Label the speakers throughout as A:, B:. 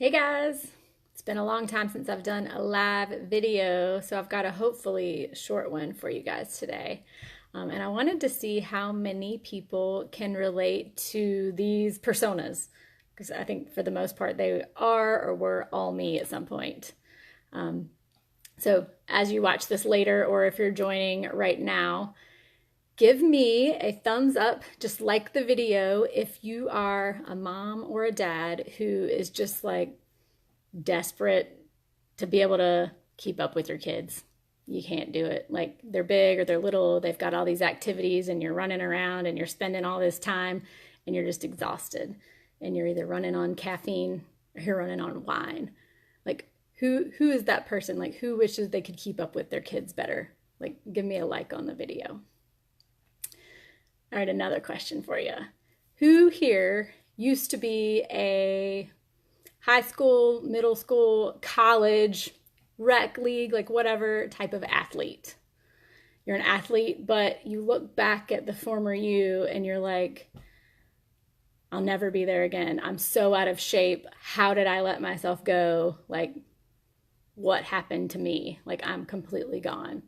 A: Hey guys! It's been a long time since I've done a live video, so I've got a hopefully short one for you guys today. And I wanted to see how many people can relate to these personas, because I think for the most part they are or were all me at some point. So as you watch this later, or if you're joining right now, give me a thumbs up, just like the video, if you are a mom or a dad who is just like desperate to be able to keep up with your kids. You can't do it. Like they're big or they're little, they've got all these activities and you're running around and you're spending all this time and you're just exhausted. And you're either running on caffeine or you're running on wine. Like who is that person? Like who wishes they could keep up with their kids better? Like give me a like on the video. All right, another question for you. Who here used to be a high school, middle school, college, rec league, like whatever type of athlete? You're an athlete, but you look back at the former you and you're like, I'll never be there again. I'm so out of shape. How did I let myself go? Like, what happened to me? Like, I'm completely gone.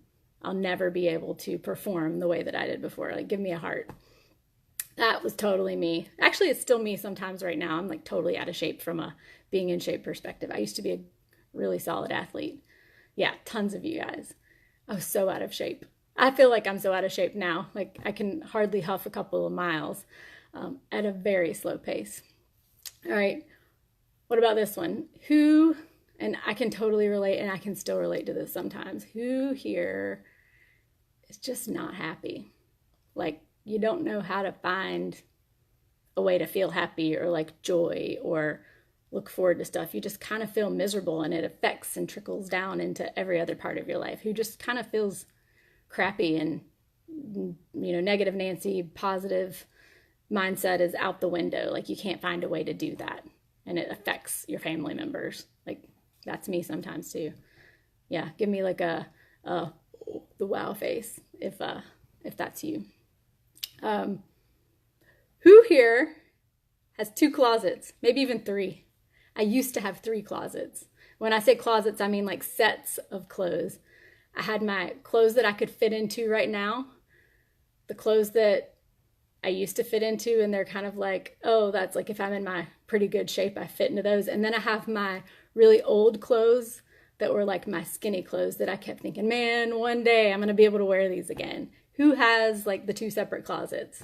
A: I'll never be able to perform the way that I did before. Like, give me a heart. That was totally me. Actually, it's still me sometimes right now. I'm like totally out of shape from a being in shape perspective. I used to be a really solid athlete. Yeah, tons of you guys. I was so out of shape. I feel like I'm so out of shape now. Like I can hardly huff a couple of miles at a very slow pace. All right, what about this one? Who, and I can totally relate, and I can still relate to this sometimes, who here is just not happy? Like you don't know how to find a way to feel happy or like joy or look forward to stuff. You just kind of feel miserable and it affects and trickles down into every other part of your life. Who just kind of feels crappy and, negative Nancy, positive mindset is out the window. Like you can't find a way to do that. And it affects your family members. Like that's me sometimes too. Yeah, give me like the wow face if that's you. Who here has 2 closets, maybe even 3? I used to have 3 closets. When I say closets, I mean like sets of clothes. I had my clothes that I could fit into right now, the clothes that I used to fit into, and they're kind of like, oh, that's like if I'm in my pretty good shape, I fit into those. And then I have my really old clothes that were like my skinny clothes that I kept thinking, man, one day I'm going to be able to wear these again. Who has like the 2 separate closets?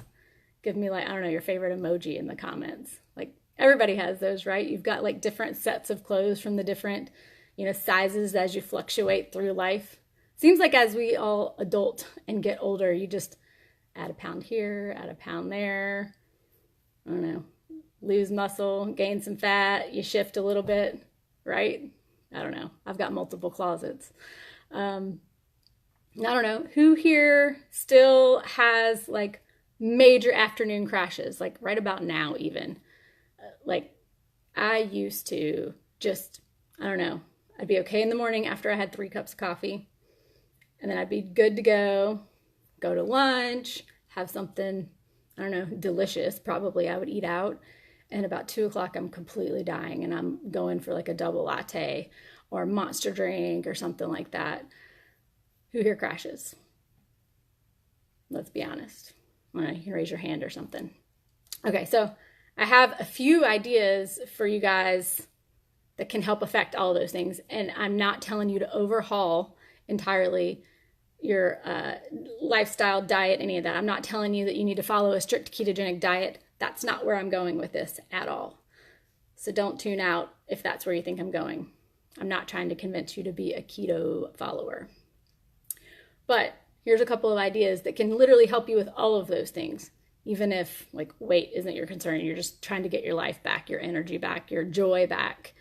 A: Give me like, I don't know, your favorite emoji in the comments. Like everybody has those, right? You've got like different sets of clothes from the different, sizes as you fluctuate through life. Seems like as we all adult and get older, you just add a pound here, add a pound there. I don't know, lose muscle, gain some fat, you shift a little bit, right? I don't know. I've got multiple closets. I don't know. Who here still has like major afternoon crashes, like right about now even? Like I used to just, I don't know, I'd be okay in the morning after I had 3 cups of coffee, and then I'd be good to go to lunch, have something, I don't know, delicious. Probably I would eat out. And about 2 o'clock, I'm completely dying and I'm going for like a double latte or a monster drink or something like that. Who here crashes? Let's be honest. Well, you can raise your hand or something. Okay, so I have a few ideas for you guys that can help affect all those things. And I'm not telling you to overhaul entirely your lifestyle, diet, any of that. I'm not telling you that you need to follow a strict ketogenic diet. That's not where I'm going with this at all. So don't tune out if that's where you think I'm going. I'm not trying to convince you to be a keto follower. But here's a couple of ideas that can literally help you with all of those things. Even if like weight isn't your concern, you're just trying to get your life back, your energy back, your joy back.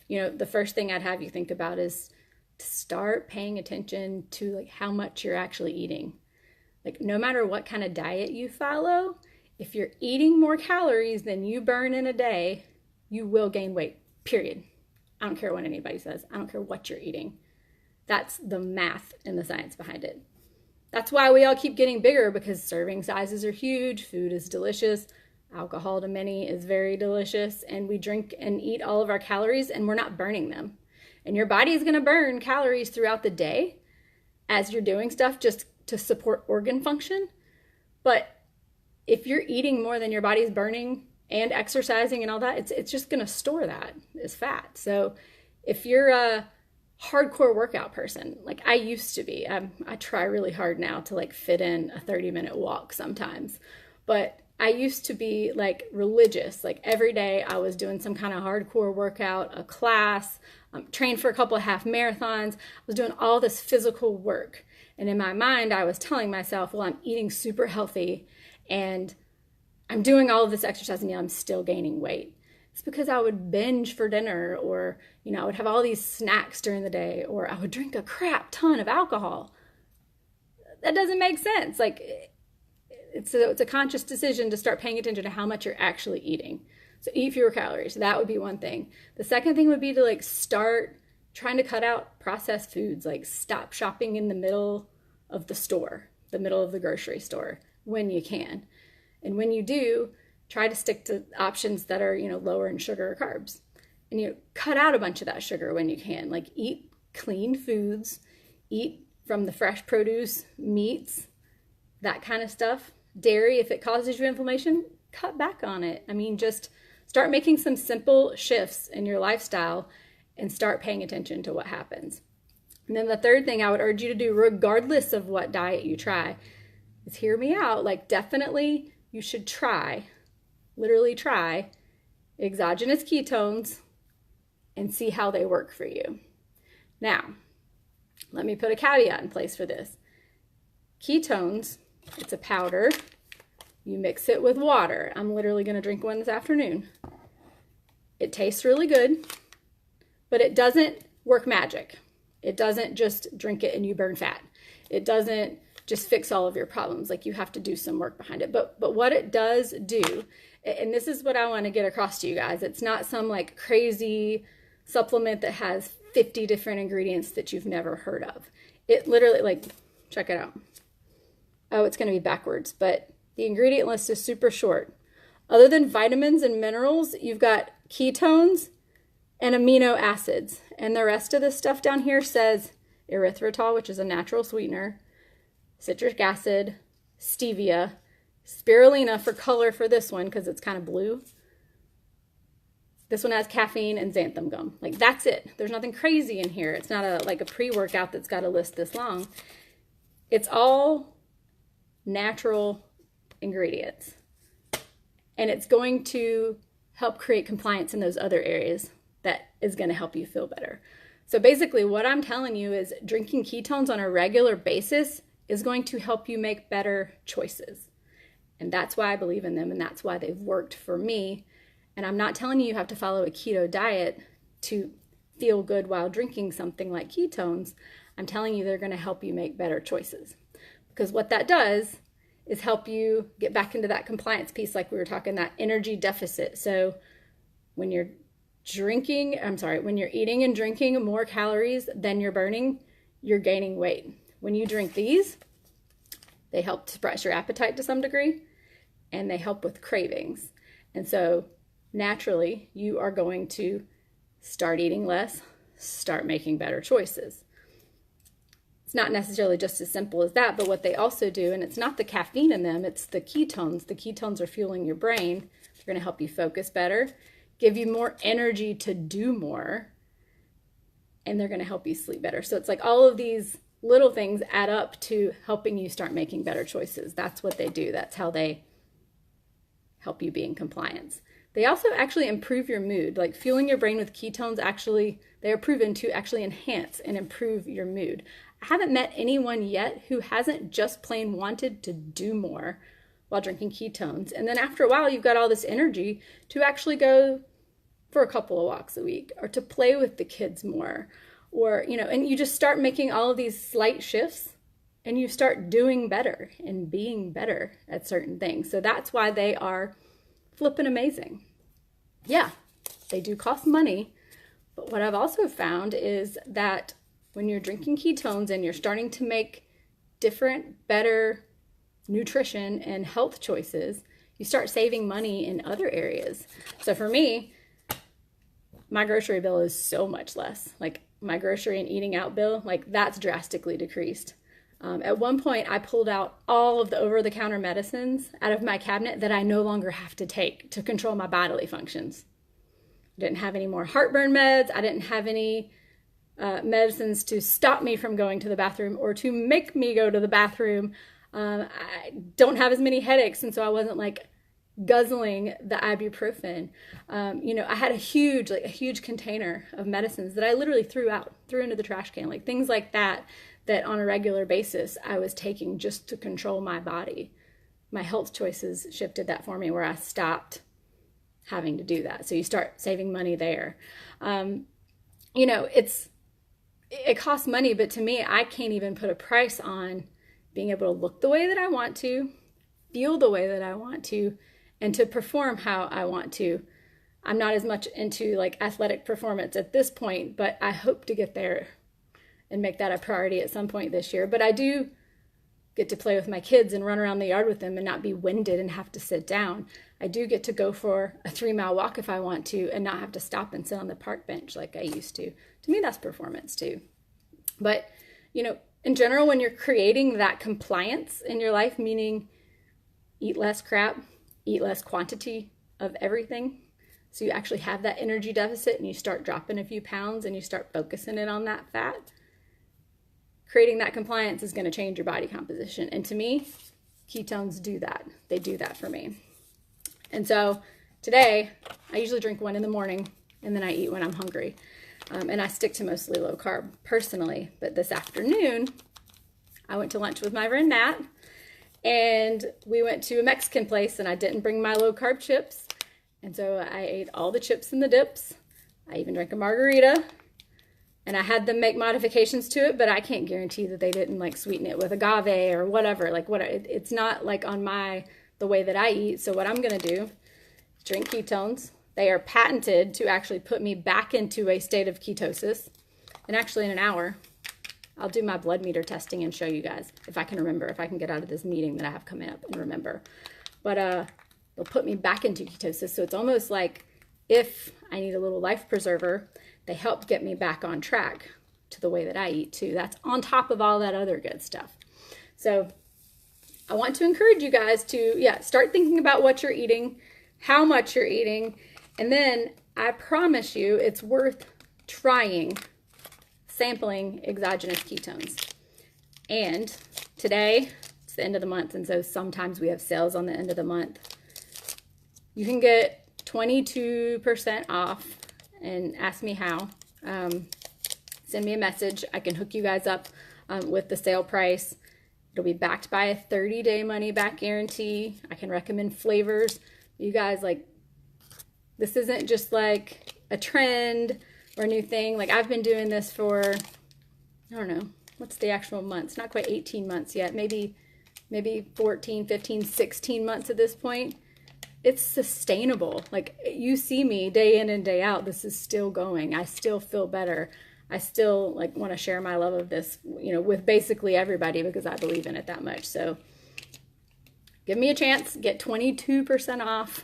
A: The first thing I'd have you think about is to start paying attention to like how much you're actually eating. Like no matter what kind of diet you follow, if you're eating more calories than you burn in a day, you will gain weight, period. I don't care what anybody says. I don't care what you're eating. That's the math and the science behind it. That's why we all keep getting bigger, because serving sizes are huge, food is delicious. Alcohol to many is very delicious, and we drink and eat all of our calories and we're not burning them. And your body is going to burn calories throughout the day as you're doing stuff just to support organ function. But if you're eating more than your body's burning and exercising and all that, it's just going to store that as fat. So if you're a hardcore workout person, like I used to be, I try really hard now to like fit in a 30-minute walk sometimes, but I used to be like religious. Like every day I was doing some kind of hardcore workout, a class, trained for a couple of half marathons. I was doing all this physical work. And in my mind, I was telling myself, well, I'm eating super healthy and I'm doing all of this exercise and yet I'm still gaining weight. It's because I would binge for dinner, or, I would have all these snacks during the day, or I would drink a crap ton of alcohol. That doesn't make sense. Like, it's a conscious decision to start paying attention to how much you're actually eating. So eat fewer calories. That would be one thing. The second thing would be to like start trying to cut out processed foods. Like stop shopping in the middle of the store, the middle of the grocery store when you can. And when you do, try to stick to options that are, lower in sugar or carbs. And cut out a bunch of that sugar when you can. Like eat clean foods, eat from the fresh produce, meats, that kind of stuff. Dairy, if it causes you inflammation, cut back on it. I mean, just start making some simple shifts in your lifestyle and start paying attention to what happens. And then the third thing I would urge you to do, regardless of what diet you try, is hear me out. Like definitely you should try, literally try exogenous ketones and see how they work for you. Now, let me put a caveat in place for this. Ketones, it's a powder. You mix it with water. I'm literally going to drink one this afternoon. It tastes really good, but it doesn't work magic. It doesn't just drink it and you burn fat. It doesn't just fix all of your problems. Like you have to do some work behind it. But what it does do, and this is what I want to get across to you guys, it's not some like crazy supplement that has 50 different ingredients that you've never heard of. It literally, like, check it out. Oh, it's going to be backwards, but the ingredient list is super short. Other than vitamins and minerals, you've got ketones and amino acids. And the rest of this stuff down here says erythritol, which is a natural sweetener, citric acid, stevia, spirulina for color for this one because it's kind of blue. This one has caffeine and xanthan gum. Like that's it. There's nothing crazy in here. It's not like a pre-workout that's got a list this long. It's all natural ingredients. And it's going to help create compliance in those other areas that is going to help you feel better. So basically what I'm telling you is drinking ketones on a regular basis is going to help you make better choices. And that's why I believe in them, and that's why they've worked for me. And I'm not telling you you have to follow a keto diet to feel good while drinking something like ketones. I'm telling you they're going to help you make better choices. Because what that does is help you get back into that compliance piece like we were talking, that energy deficit. So when you're eating and drinking more calories than you're burning, you're gaining weight. When you drink these, they help suppress your appetite to some degree, and they help with cravings. And so naturally, you are going to start eating less, start making better choices. It's not necessarily just as simple as that, but what they also do, and it's not the caffeine in them, it's the ketones. The ketones are fueling your brain. They're going to help you focus better, give you more energy to do more, and they're going to help you sleep better. So it's like all of these little things add up to helping you start making better choices. That's what they do. That's how they help you be in compliance. They also actually improve your mood. Like fueling your brain with ketones, actually, they are proven to actually enhance and improve your mood. I haven't met anyone yet who hasn't just plain wanted to do more while drinking ketones. And then after a while, you've got all this energy to actually go for a couple of walks a week, or to play with the kids more, or, and you just start making all of these slight shifts and you start doing better and being better at certain things. So that's why they are flippin' amazing. Yeah, they do cost money, but what I've also found is that when you're drinking ketones and you're starting to make different, better nutrition and health choices, you start saving money in other areas. So for me, my grocery bill is so much less. Like my grocery and eating out bill, like that's drastically decreased. At one point, I pulled out all of the over-the-counter medicines out of my cabinet that I no longer have to take to control my bodily functions. I didn't have any more heartburn meds. I didn't have any medicines to stop me from going to the bathroom or to make me go to the bathroom. I don't have as many headaches, and so I wasn't like guzzling the ibuprofen. I had a huge container of medicines that I literally threw into the trash can, like things like that on a regular basis I was taking just to control my body. My health choices shifted that for me, where I stopped having to do that. So you start saving money there. It costs money, but to me, I can't even put a price on being able to look the way that I want to, feel the way that I want to, and to perform how I want to. I'm not as much into like athletic performance at this point, but I hope to get there and make that a priority at some point this year. But I do get to play with my kids and run around the yard with them and not be winded and have to sit down. I do get to go for a 3-mile walk if I want to and not have to stop and sit on the park bench like I used to. To me, that's performance too. But, in general, when you're creating that compliance in your life, meaning eat less crap, eat less quantity of everything, so you actually have that energy deficit and you start dropping a few pounds and you start focusing it on that fat, creating that compliance is going to change your body composition. And to me, ketones do that. They do that for me. And so today, I usually drink one in the morning and then I eat when I'm hungry. And I stick to mostly low carb personally. But this afternoon, I went to lunch with my friend Nat, and we went to a Mexican place, and I didn't bring my low carb chips. And so I ate all the chips and the dips. I even drank a margarita, and I had them make modifications to it, but I can't guarantee that they didn't like sweeten it with agave or whatever. It's not like on the way that I eat. So what I'm going to do is drink ketones. They are patented to actually put me back into a state of ketosis. And actually in an hour, I'll do my blood meter testing and show you guys if I can remember, if I can get out of this meeting that I have coming up and remember. But they'll put me back into ketosis. So it's almost like if I need a little life preserver, they help get me back on track to the way that I eat too. That's on top of all that other good stuff. So I want to encourage you guys to, start thinking about what you're eating, how much you're eating, and then I promise you it's worth trying sampling exogenous ketones. And today, it's the end of the month, and so sometimes we have sales on the end of the month. You can get 22% off, and ask me how. Send me a message. I can hook you guys up with the sale price. It'll be backed by a 30-day money-back guarantee. I can recommend flavors. You guys, this isn't just like a trend or a new thing. Like I've been doing this for, I don't know, what's the actual months? Not quite 18 months yet. Maybe 14, 15, 16 months at this point. It's sustainable. Like you see me day in and day out. This is still going. I still feel better. I still want to share my love of this, with basically everybody because I believe in it that much. So give me a chance. Get 22% off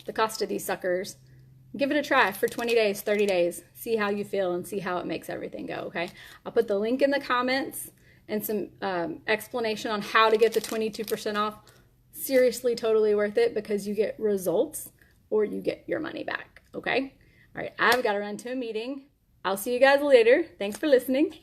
A: the cost of these suckers. Give it a try for 20 days, 30 days. See how you feel and see how it makes everything go, okay? I'll put the link in the comments and some explanation on how to get the 22% off. Seriously, totally worth it because you get results or you get your money back, okay? All right, I've got to run to a meeting. I'll see you guys later. Thanks for listening.